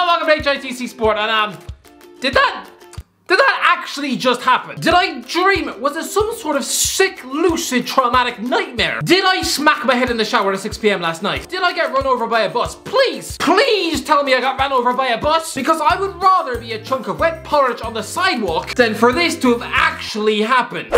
Hello, welcome to HITC Sport, and did that actually just happen? Did I dream it? Was it some sort of sick, lucid, traumatic nightmare? Did I smack my head in the shower at 6 PM last night? Did I get run over by a bus? Please tell me I got ran over by a bus, because I would rather be a chunk of wet porridge on the sidewalk than for this to have actually happened.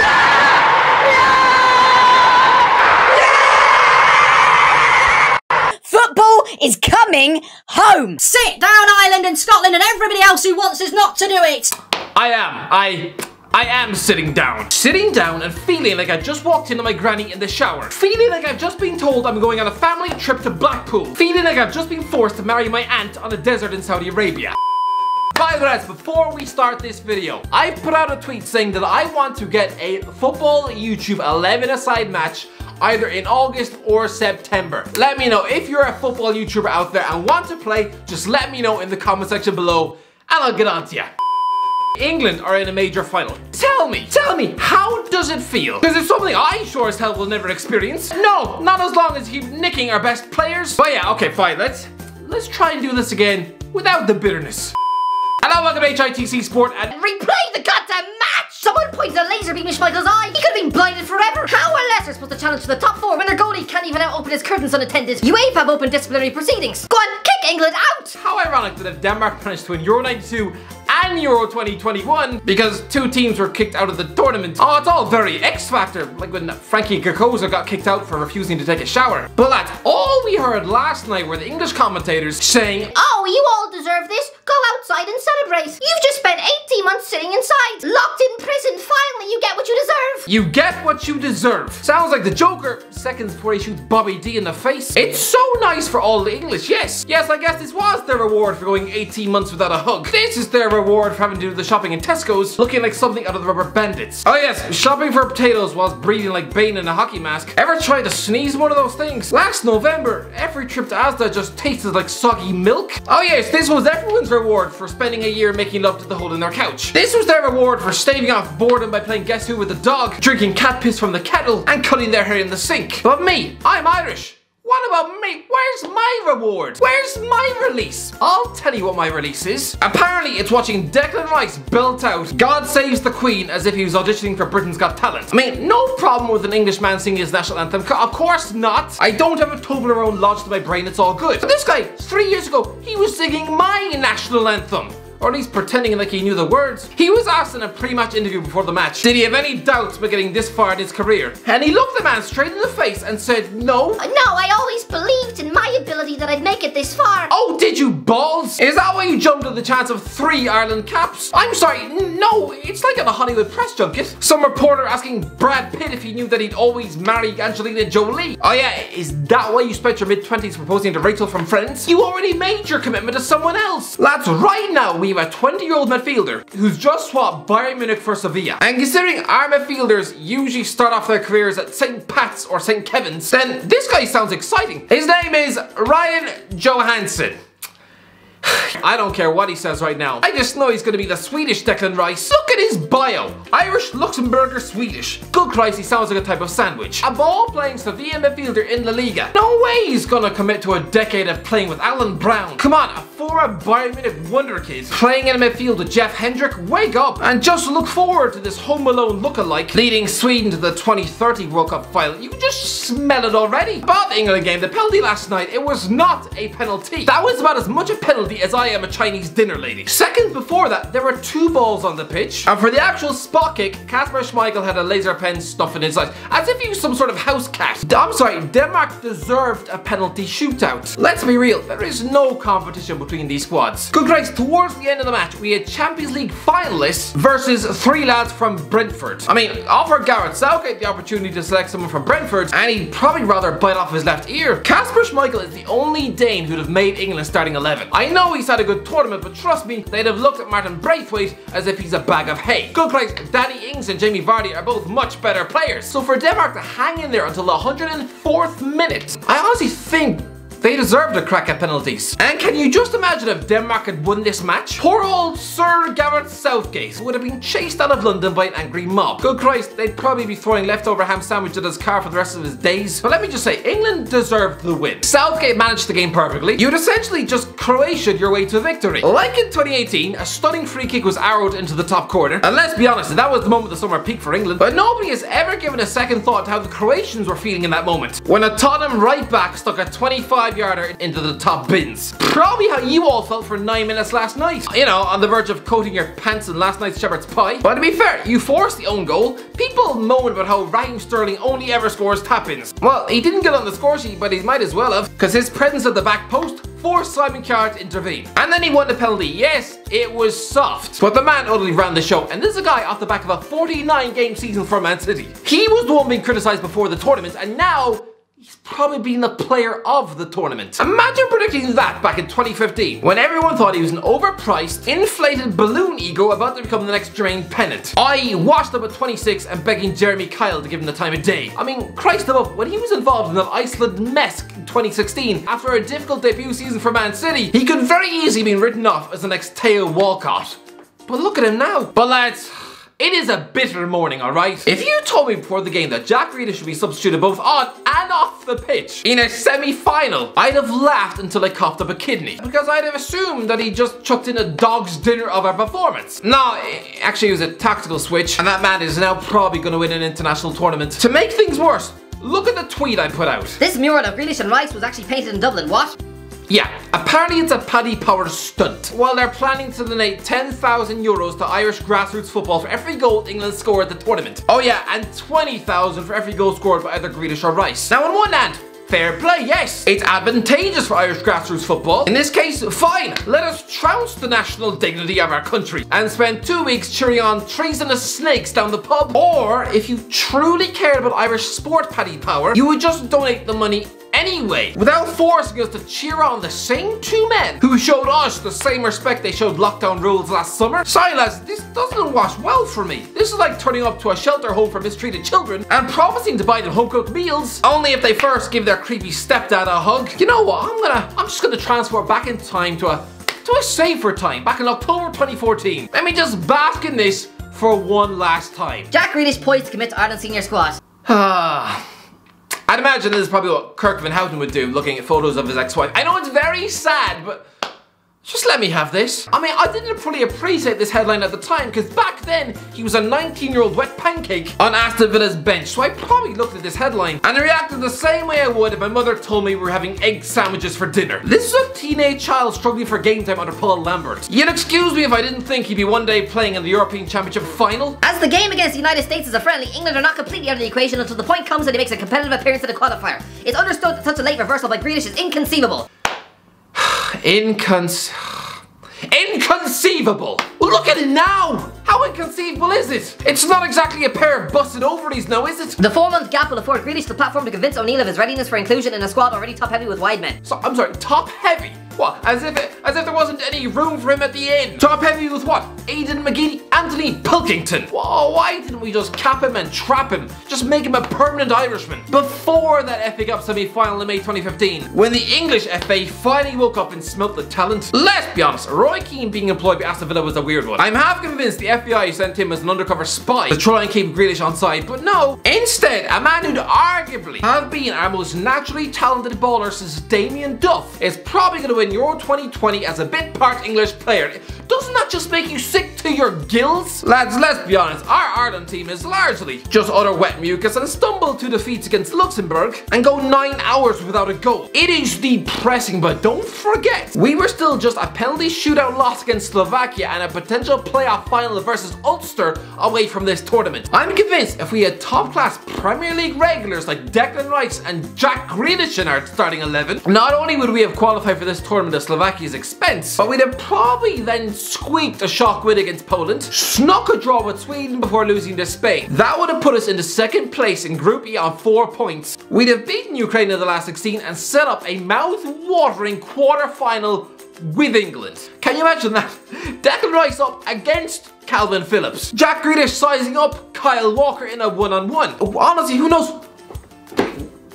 Football is coming home! Sit down, Ireland and Scotland and everybody else who wants us not to do it! I am sitting down. Sitting down and feeling like I just walked into my granny in the shower. Feeling like I've just been told I'm going on a family trip to Blackpool. Feeling like I've just been forced to marry my aunt on a desert in Saudi Arabia. By the way, before we start this video, I put out a tweet saying that I want to get a football YouTube 11-a-side match either in August or September. Let me know if you're a football YouTuber out there and want to play. Just let me know in the comment section below and I'll get on to you. England are in a major final. Tell me, how does it feel? Because it's something I sure as hell will never experience. No, not as long as you keep nicking our best players. But yeah, okay, fine, let's try and do this again without the bitterness. Hello, welcome to HITC Sport and replay the goddamn match! Someone pointed a laser beam in Schmeichel's eye. He could have been blinded forever. How are Leicester supposed to challenge to the top four when their goalie can't even open his curtains unattended? UEFA have opened disciplinary proceedings. Go on, kick England out! How ironic that if Denmark managed to win Euro 92 and Euro 2021 because two teams were kicked out of the tournament. Oh, it's all very X-Factor, like when Frankie Carcosa got kicked out for refusing to take a shower. But lads, all we heard last night were the English commentators saying, "Oh, you all deserve this. Go outside and celebrate. You've just spent 18 months sitting inside, locked in prison. Finally, you get what you deserve." You get what you deserve. Sounds like the Joker seconds before he shoots Bobby D in the face. It's so nice for all the English. Yes, I guess this was their reward for going 18 months without a hug. This is their reward for having to do the shopping in Tesco's, looking like something out of the Rubber Bandits. Oh yes, shopping for potatoes whilst breathing like Bane in a hockey mask. Ever tried to sneeze one of those things? Last November, every trip to Asda just tasted like soggy milk. Oh yes, this was everyone's reward for spending a year making love to the hole in their couch. This was their reward for staving off boredom by playing Guess Who with the dog, drinking cat piss from the kettle, and cutting their hair in the sink. But me, I'm Irish. What about me? Where's my reward? Where's my release? I'll tell you what my release is. Apparently it's watching Declan Rice belt out "God Saves the Queen" as if he was auditioning for Britain's Got Talent. I mean, no problem with an Englishman singing his national anthem. Of course not. I don't have a Toblerone lodged in my brain, it's all good. But this guy, 3 years ago, he was singing my national anthem. Or at least pretending like he knew the words. He was asked in a pre-match interview before the match, did he have any doubts about getting this far in his career? And he looked the man straight in the face and said, no. No, I always believed in my ability that I'd make it this far. Oh, did you balls? Is that why you jumped at the chance of 3 Ireland caps? I'm sorry, no, it's like at a Hollywood press junket. Some reporter asking Brad Pitt if he knew that he'd always marry Angelina Jolie. Oh yeah, is that why you spent your mid-20s proposing to Rachel from Friends? You already made your commitment to someone else. Lads, right now we have a 20-year-old midfielder who's just swapped Bayern Munich for Sevilla. And considering our midfielders usually start off their careers at St. Pat's or St. Kevin's, then this guy sounds exciting. His name is Ryan Johansson. I don't care what he says right now. I just know he's going to be the Swedish Declan Rice. Look at his bio. Irish, Luxembourger, Swedish. Good Christ, he sounds like a type of sandwich. A ball-playing Sevilla midfielder in La Liga. No way he's going to commit to a decade of playing with Alan Brown. Come on, a former Bayern Munich wonder kid playing in a midfield with Jeff Hendrick. Wake up and just look forward to this Home Alone look-alike leading Sweden to the 2030 World Cup final. You can just smell it already. About the England game, the penalty last night, it was not a penalty. That was about as much a penalty as I am a Chinese dinner lady. Seconds before that, there were 2 balls on the pitch, and for the actual spot kick, Kasper Schmeichel had a laser pen stuffed in his eyes, as if he was some sort of house cat. I'm sorry, Denmark deserved a penalty shootout. Let's be real, there is no competition between these squads. Good Christ, towards the end of the match, we had Champions League finalists versus 3 lads from Brentford. I mean, offer Gareth Southgate the opportunity to select someone from Brentford, and he'd probably rather bite off his left ear. Kasper Schmeichel is the only Dane who'd have made England starting 11. I know he's had a good tournament, but trust me, they'd have looked at Martin Braithwaite as if he's a bag of hay. Good Christ, Danny Ings and Jamie Vardy are both much better players. So for Denmark to hang in there until the 104th minute, I honestly think They deserved a crack at penalties. And can you just imagine if Denmark had won this match? Poor old Sir Gareth Southgate would have been chased out of London by an angry mob. Good Christ, they'd probably be throwing leftover ham sandwich at his car for the rest of his days. But let me just say, England deserved the win. Southgate managed the game perfectly. You'd essentially just Croatia'd your way to victory. Like in 2018, a stunning free kick was arrowed into the top corner. And let's be honest, that was the moment of the summer peak for England. But nobody has ever given a second thought to how the Croatians were feeling in that moment, when a Tottenham right back stuck a 25-yarder into the top bins. Probably how you all felt for 9 minutes last night. You know, on the verge of coating your pants in last night's shepherd's pie. But to be fair, you forced the own goal. People moan about how Raheem Sterling only ever scores tap-ins. Well, he didn't get on the score sheet, but he might as well have, because his presence at the back post forced Simon Kerr to intervene. And then he won the penalty. Yes, it was soft, but the man utterly ran the show. And this is a guy off the back of a 49-game season for Man City. He was the one being criticised before the tournament, and now he's probably been the player of the tournament. Imagine predicting that back in 2015, when everyone thought he was an overpriced, inflated balloon ego about to become the next Jermaine Pennant. I washed up at 26 and begging Jeremy Kyle to give him the time of day. I mean, Christ above, when he was involved in that Iceland mess in 2016, after a difficult debut season for Man City, he could very easily be written off as the next Theo Walcott. But look at him now. But lads, it is a bitter morning, alright? If you told me before the game that Jack Grealish should be substituted both on and off the pitch in a semi-final, I'd have laughed until I coughed up a kidney. Because I'd have assumed that he just chucked in a dog's dinner of a performance. No, actually it was a tactical switch, and that man is now probably going to win an international tournament. To make things worse, look at the tweet I put out. This mural of Grealish and Rice was actually painted in Dublin, what? Yeah, apparently it's a Paddy Power stunt. While they're planning to donate €10,000 to Irish grassroots football for every goal England scored at the tournament. Oh yeah, and 20,000 for every goal scored by either Grealish or Rice. Now on one hand, fair play, yes. It's advantageous for Irish grassroots football. In this case, fine. Let us trounce the national dignity of our country and spend 2 weeks cheering on treasonous snakes down the pub. Or, if you truly cared about Irish sport, Paddy Power, you would just donate the money anyway, without forcing us to cheer on the same two men who showed us the same respect they showed lockdown rules last summer. Sorry lads, this doesn't wash well for me. This is like turning up to a shelter home for mistreated children and promising to buy them home-cooked meals, only if they first give their creepy stepdad a hug. You know what, I'm just gonna transport back in time to a safer time, back in October 2014. Let me just bask in this for one last time. Jack Grealish poised to commit to Ireland's senior squad. I'd imagine this is probably what Kirk Van Houten would do, looking at photos of his ex-wife. I know it's very sad, but just let me have this. I mean, I didn't fully appreciate this headline at the time, because back then, he was a 19-year-old wet pancake on Aston Villa's bench, so I probably looked at this headline and reacted the same way I would if my mother told me we were having egg sandwiches for dinner. This is a teenage child struggling for game time under Paul Lambert. You'd excuse me if I didn't think he'd be one day playing in the European Championship final. As the game against the United States is a friendly, England are not completely out of the equation until the point comes when he makes a competitive appearance in the qualifier. It's understood that such a late reversal by Grealish is inconceivable. Inconceivable! Well, look at it now! How inconceivable is it? It's not exactly a pair of busted ovaries now, is it? The 4-month gap will afford Grealish the platform to convince O'Neill of his readiness for inclusion in a squad already top-heavy with wide men. So, I'm sorry, top-heavy? What, as if there wasn't any room for him at the end? Top-heavy with what? Aidan McGeady, Anthony Pilkington. Whoa, why didn't we just cap him and trap him? Just make him a permanent Irishman. Before that FA Cup semi-final in May 2015, when the English FA finally woke up and smelt the talent. Let's be honest, Roy Keane being employed by Aston Villa was a weird one. I'm half convinced the FBI sent him as an undercover spy to try and keep Grealish on side, but no. Instead, a man who'd arguably have been our most naturally talented baller since Damien Duff is probably going to win Euro 2020 as a bit part English player. Doesn't that just make you sick to your gills? Lads, let's be honest, our Ireland team is largely just utter wet mucus and stumble to defeats against Luxembourg and go 9 hours without a goal. It is depressing, but don't forget, we were still just a penalty shootout loss against Slovakia and a potential playoff final versus Ulster away from this tournament. I'm convinced if we had top-class Premier League regulars like Declan Rice and Jack Grealish in our starting 11, not only would we have qualified for this tournament at Slovakia's expense, but we'd have probably then squeaked a shock win against Poland, snuck a draw with Sweden before losing to Spain. That would have put us into second place in Group E on 4 points. We'd have beaten Ukraine in the last 16 and set up a mouth-watering quarter-final with England. Can you imagine that? Declan Rice up against Calvin Phillips. Jack Grealish sizing up Kyle Walker in a one-on-one. Honestly, who knows?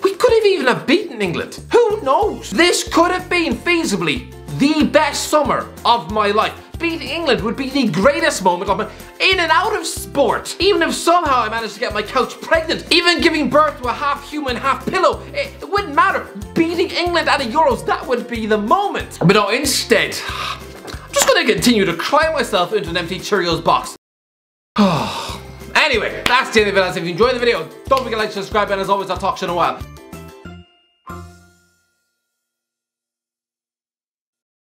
We could could have even have beaten England. Who knows? This could have been feasibly the best summer of my life. Beating England would be the greatest moment of my in and out of sport. Even if somehow I managed to get my couch pregnant, even giving birth to a half human, half pillow, it wouldn't matter. Beating England at the Euros, that would be the moment. But no, instead, I'm just gonna continue to cry myself into an empty Cheerios box. Anyway, that's the end of it. If you enjoyed the video, don't forget to like, subscribe, and as always, I'll talk to you in a while.